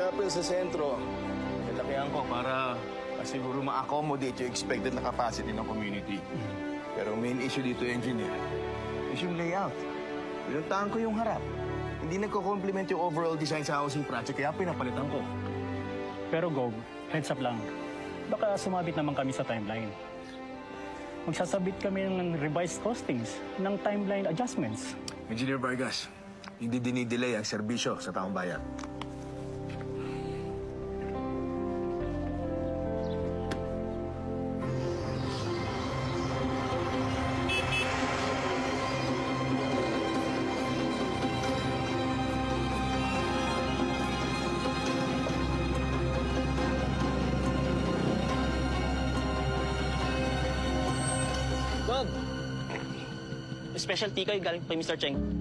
chapel sa sentro, nilakihan ko para siguro ma-accommodate yung expected na capacity ng community. Pero main issue dito, engineer, is yung layout. Pinuntahan ko yung harap. Hindi nagko-complement yung overall design sa housing project, kaya pinapalitan ko. Pero Gog, heads up lang. Baka sumabit naman kami sa timeline. Magsasabit kami ng revised costings, ng timeline adjustments. Engineer Vargas, hindi dinidelay ang serbisyo sa taong bayan. Gog! Special tikoy galing kay Mr. Cheng.